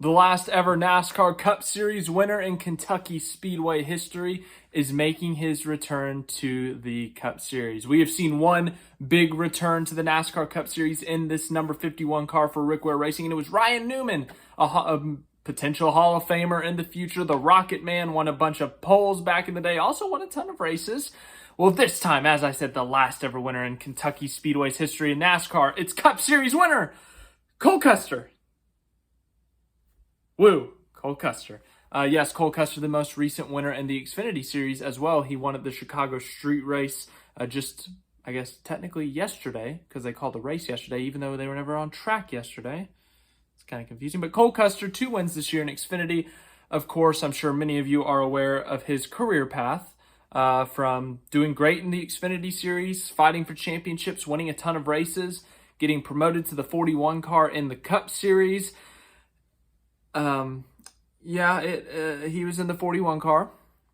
The last ever NASCAR Cup Series winner in Kentucky Speedway history is making his return to the Cup Series. We have seen one big return to the NASCAR Cup Series in this number 51 car for Rick Ware Racing, and it was Ryan Newman, a potential Hall of Famer in the future. The Rocket Man won a bunch of poles back in the day, also won a ton of races. Well, this time, as I said, the last ever winner in Kentucky Speedway's history in NASCAR, it's Cup Series winner, Cole Custer. Woo, Cole Custer. Yes, Cole Custer, the most recent winner in the Xfinity Series as well. He won at the Chicago Street Race just, I guess, technically yesterday, because they called the race yesterday, even though they were never on track yesterday. It's kind of confusing. But Cole Custer, 2 wins this year in Xfinity. Of course, I'm sure many of you are aware of his career path, from doing great in the Xfinity Series, fighting for championships, winning a ton of races, getting promoted to the 41 car in the Cup Series. He was in the 41 car.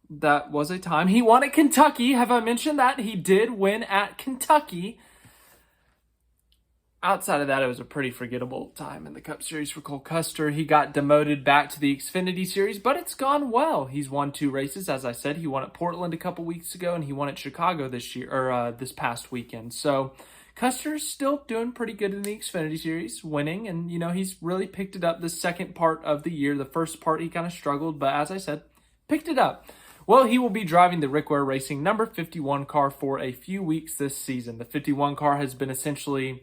That was a time. He won at Kentucky. Have I mentioned that? He did win at Kentucky. Outside of that, it was a pretty forgettable time in the Cup Series for Cole Custer. He got demoted back to the Xfinity Series, but it's gone well. He's won 2 races. As I said, he won at Portland a couple weeks ago, and he won at Chicago this past weekend. So Custer's still doing pretty good in the Xfinity Series, winning, and, he's really picked it up the second part of the year. The first part, he kind of struggled, but as I said, picked it up. Well, he will be driving the Rick Ware Racing number 51 car for a few weeks this season. The 51 car has been essentially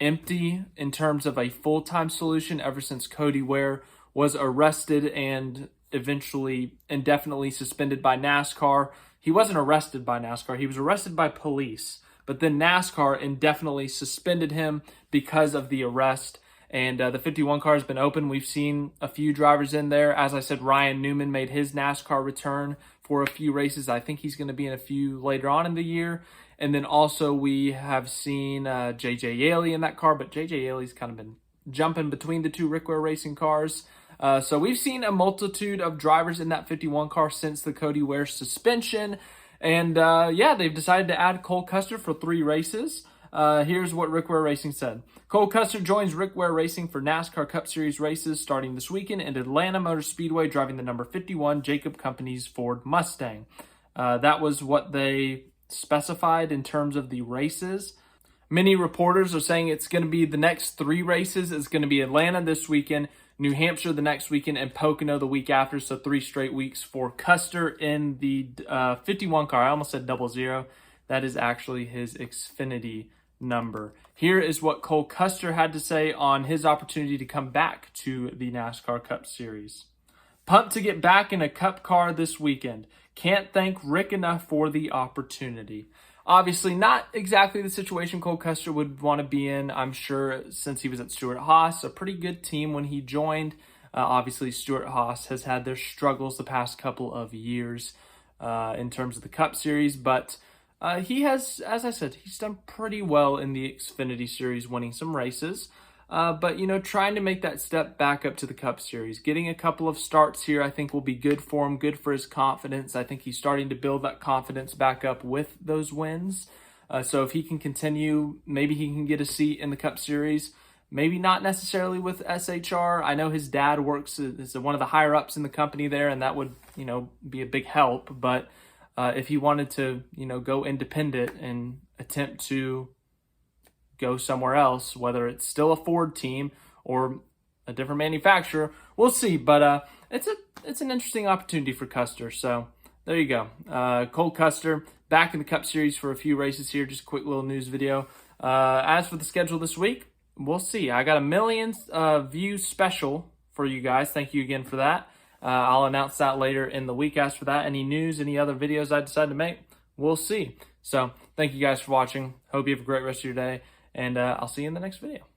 empty in terms of a full-time solution ever since Cody Ware was arrested and eventually indefinitely suspended by NASCAR. He wasn't arrested by NASCAR. He was arrested by police. But then NASCAR indefinitely suspended him because of the arrest. And the 51 car has been open. We've seen a few drivers in there. As I said, Ryan Newman made his NASCAR return for a few races. I think he's going to be in a few later on in the year. And then also we have seen J.J. Yaley in that car. But J.J. Yaley's kind of been jumping between the 2 Rick Ware Racing cars. So we've seen a multitude of drivers in that 51 car since the Cody Ware suspension. And, they've decided to add Cole Custer for 3 races. Here's what Rick Ware Racing said. Cole Custer joins Rick Ware Racing for NASCAR Cup Series races starting this weekend at Atlanta Motor Speedway, driving the number 51 Jacob Company's Ford Mustang. That was what they specified in terms of the races. Many reporters are saying it's going to be the next 3 races. It's going to be Atlanta this weekend, New Hampshire the next weekend, and Pocono the week after. So 3 straight weeks for Custer in the 51 car. I almost said 00. That is actually his Xfinity number. Here is what Cole Custer had to say on his opportunity to come back to the NASCAR Cup Series. Pumped to get back in a Cup car this weekend. Can't thank Rick enough for the opportunity. Obviously, not exactly the situation Cole Custer would want to be in, I'm sure, since he was at Stewart-Haas, a pretty good team when he joined. Obviously, Stewart-Haas has had their struggles the past couple of years in terms of the Cup Series, but he has, as I said, he's done pretty well in the Xfinity Series, winning some races. But, trying to make that step back up to the Cup Series. Getting a couple of starts here I think will be good for him, good for his confidence. I think he's starting to build that confidence back up with those wins. So if he can continue, maybe he can get a seat in the Cup Series. Maybe not necessarily with SHR. I know his dad works as one of the higher-ups in the company there, and that would, be a big help. But if he wanted to, go independent and attempt to go somewhere else, whether it's still a Ford team or a different manufacturer, we'll see. But it's an interesting opportunity for Custer. So there you go. Cole Custer back in the Cup Series for a few races here. Just a quick little news video. As for the schedule this week, we'll see. I got a 1 million view special for you guys. Thank you again for that. I'll announce that later in the week. As for that, any news, any other videos I decide to make, we'll see. So thank you guys for watching. Hope you have a great rest of your day. And I'll see you in the next video.